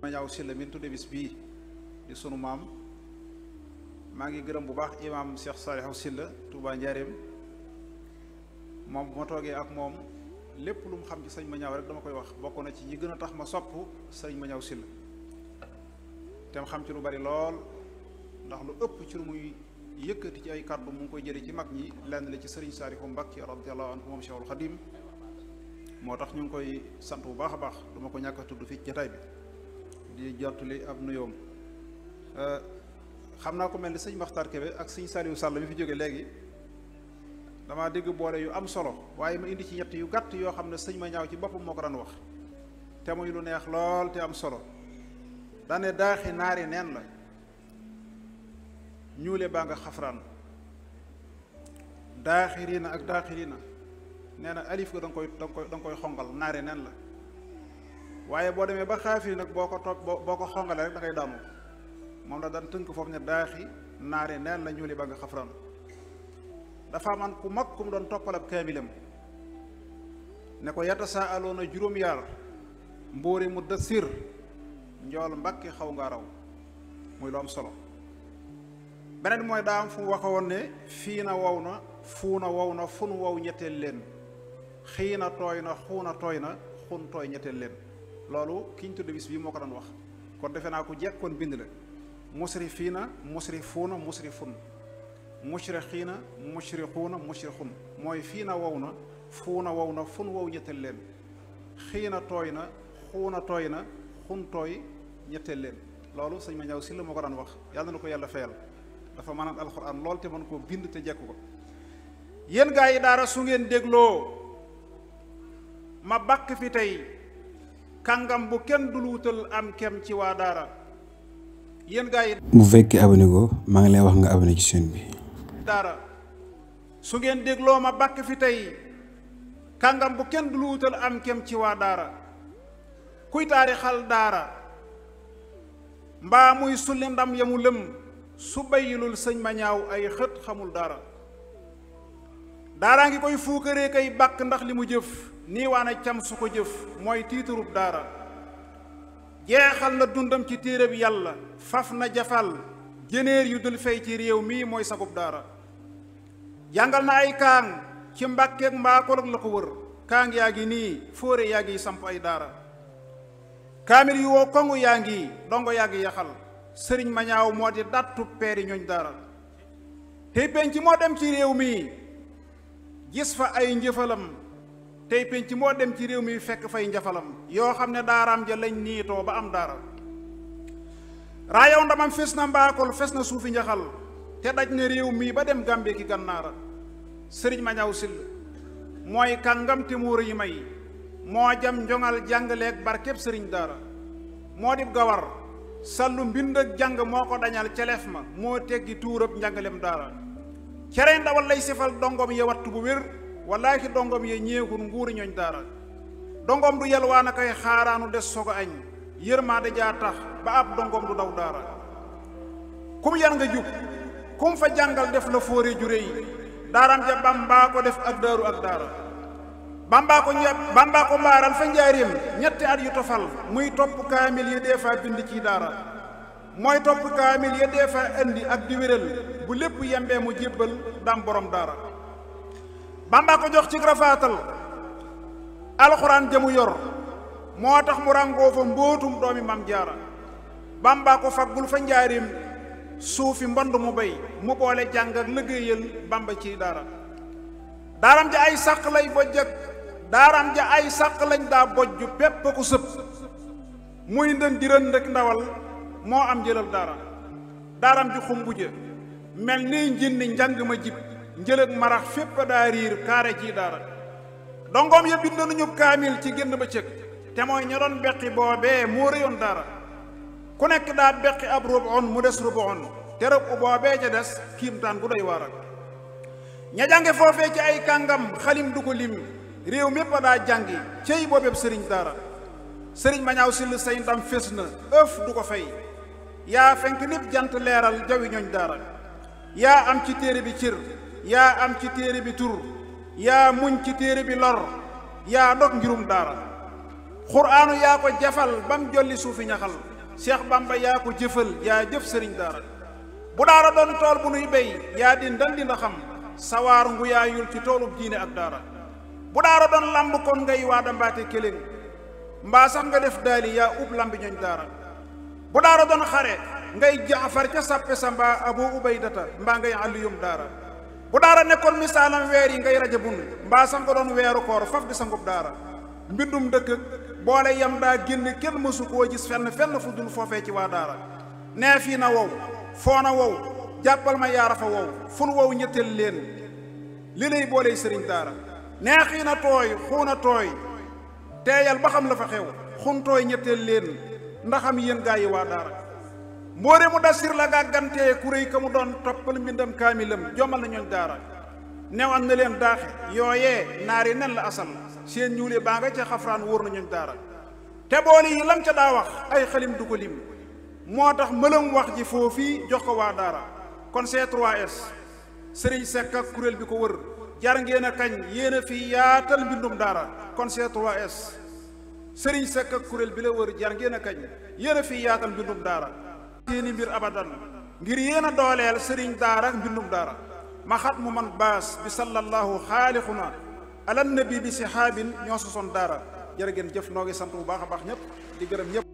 Mañaaw Sylla min tudde bis bii di sunu maam maa ngi gërëm bu baax imaam Cheikh Saliou Sylla Touba Njaareem moom bu ma toogee ak moom lépp lu mu xam ci sëñ Mañaaw rek dama koy wax bokk na ci ñi gën a tax ma sopp sëñ Mañaaw Sylla te mu xam ci lu bari lool ndax lu ëpp ci lu muy yëkkati ci ay kàddu mu ngi koy jëri ci mag ñi lenn li ci sëriñ Saalihu Mbàkke radiyallahu anhu moom Cheikhul Xadim moo tax ñu ngi koy sant bu baax a baax duma ko ñàkk a tudd fii jataay bi di jottali ab nuyoom xam naa ko mel ni sëñ Maxtar Kebe ak sëñ Saliou Sall mi fi jóge léegi damaa dégg boole yu am solo waaye ma indi ci ñett yu gàtt yoo xam ne sëñ Mañaaw ci boppam moo ko daan wax te muy lu neex lool te am solo daane daaxi naari neen la ñuule baa nga xafraan daaxiriina ak daaxiriina nee na alif ga da nga koy xongal naari neen la waaye boo demee ba xaafiri nag boo ko xongale rek da ngay daanu moom la daan tënk foofu ne daaxi naari neen la ñuule baa nga xafraan dafa man ku mag ku mu doon toppal ab kaamilam ne ko yatasaaluuna juróom-yaar mbóori mu dasir njool mbakki xaw nga raw muy lu am solo beneen mooy daa am fu mu waxe woon ne fii na wow na fuu na wow na fu nu wow ñetteel leen xii na tooy na xuuna tooy na xun tooy ñetteel leen loolu ki ñu tudd bis bii moo ko doon wax kon defe naa ko jekkoon bind la musrifiina musrifuuna musrifun mushrixiina mushrixuuna mushrixun mooy fii na wow na fuu na wow na fu nu wow ñetteel leen xii na tooy na xuuna tooy na xun tooy ñetteel leen loolu sëñ Mañaaw Sylla moo ko daan wax yàlla na ko yàlla fayal dafa mën a alxuraan lool te mën koo bind te jekk ko yéen gaa yi daara su ngeen dégloo ma bàkk fi tey kàngam bu kenn dul wutal am kem ci waa daara yéen gaa yi bu fekkee abonné ko maa ngi lay wax nga abonné ci chaîne bi daara su ngeen dégloo ma bàkk fi tey kàngam bu kenn dul wutal am kem ci waa daara kuy taarixal daara mbaa muy sulli ndam yamu lëm su bayyilul sëñ Mañaaw ay xët xamul daara daaraa ngi koy fuukaree kay bàkk ndax li mu jëf nii waana cam su ko jëf mooy tiitarub daara jeexal na dundam ci téere bi yàlla faf na jafal jënéer yu dul fay ci réew mii mooy sagub daara jàngal na ay kaang ci mbàkkeek mbaakool ak la ko wër kaang yaa ngi nii fóore yaa ngi samp ay daara kaamil yu woo kongu yaa ngi dongo yaa ngi yaxal sëriñ Mañaaw moo di dattu peeri ñooñ daara tey penc moo dem ci réew mi gis fa ay njëfalam tey penc moo dem ci réew mi fekk fay njafalam yoo xam ne daaraam ja lañ niitoo ba am daara raayaw ndamam fes na mbaakol fes na suufi njaxal te daj na réew mi ba dem Gàmbi ki Gànnaara sëriñ Mañaaw Sylla mooy kàngam te muur yi may moo jam njongal jàngaleeg barkeb sëriñ daara moo dib gawar sàllu mbind ak jàng moo ko dañal celeef ma moo teggi tuurab njàngalem daara cere ndawal lay sifal dongom ye wattu bu wér wallaahi dongom ye ñeekul nguuri ñooñ daara dongom du yelwaan a koy xaaraanu des sogo añ yërmaande jaa tax ba ab dongom du daw daara kum yar nga jub kum fa jàngal def la fóore ju réy daaram ja bambaa ko def ak daaru ak daara bambaa ko mbaaral fa njaareem ñetti at yu tofal muy topp kaamil yi dee fa bind ci daara mooy topp kaamil yi dee fa indi ak di wéral bu lépp yembee mu jébbal dam borom daara bambaa ko jox ci rafaatal alxuraan jamu yor moo tax mu ràngoo fa mbootum doomi mam jaara bambaa ko faggul fa njaareem suufi mbond mu bay mu boole jàng ak liggéeyal bamba ci daara daaram ja ay sàq lay bojjak daaram ja ay sàq lañ daa bojju pépp ko sëpp muy ndën di rënd ak ndawal moo am jëlal daara daaram ji xumbu ja mel ni njinni njàng ma jib njëlëg marax fépp daa riir kaare ci daara dongoom ya bind nañu kaamil ci génn ba cëg te mooy ña doon beqi boobee moo réyoon daara ku nekk daa beqi ab ruboon mu des ruboon te rëb u boobee ca des kiimtaan gu doy waarak ña jànge foofee ci ay kàngam xalim du ko lim réew mépp a daa jàngi cey boobeeb sëriñ daara sëriñ Mañaaw Sylla say ndam fés na ëf du ko fay yaa fenk lépp jant leeral jawi ñooñ daara yaa am ci téere bi cër yaa am ci téere bi tur yaa muñ ci téere bi lor yaa dog ngirum daara xuraanu yaa ko jafal bam jolli suufi ñaxal Cheikh Bamba yaa ko jëfal yaa jëf sëriñ daara bu daara doon tool bu nuy béy yaa di ndandi na xam sawaar ngu yaayul ci toolub diine ak daara bu daara doon lamb kon ngay waada mbaate kéléŋ mbaa sax nga def daali yaa ub lambi ñooñ daara bu daara doon xare ngay jaafar ca sàppe sa mbaa abu ubaydata mbaa ngay aliyum daara bu daara nekkoon misaalam weer yi ngay rajabun mbaa sax nga doon weeru koor faf di sangub daara mbindum dëkk boole yam daa génn kenn mësu koo gis fenn fu dul foofee ci waa daara nee fii na wow foo na wow jàppal ma yaara fa wow fun wow ñetteel leen li lay booley sëriñ daara nee xii na tooy xuuna tooy teeyal ba xam la fa xew xun tooy ñetteel leen ndaxam yéen gaa yi waa daara mbóore mu dasir la gàggantee kuréy ka mu doon toppal mbindam kaamilam jomal na ñooñ daara newan na leen daaxe yooyee naari nen la asal seen ñuule baa nga ca xafraan wóor na ñooñ daara te booli yi lam ca daa wax ay xalim du ko lim moo tax mëlam wax ji foofii jox ko waa daara kon C3S sëriñ Seck ak kuréel bi ko wër jar ngeen a kañ yéen a fi yaatal mbindum daara kon C3S sëriñ Seck ak kuréel bi la wër jar ngeen a kañ yéen a fi yaatal mbindum daara seeni mbir abadan ngir yéen a dooleel sëriñ daara ak mbindum daara ma xat mu man baas bi sallallahu xaalixuna ala nabi bi si xaabin ñoo sosoon daara jërë ngeen jëf noo ngi sant bu baax a baax ñëpp di gërëm ñëpp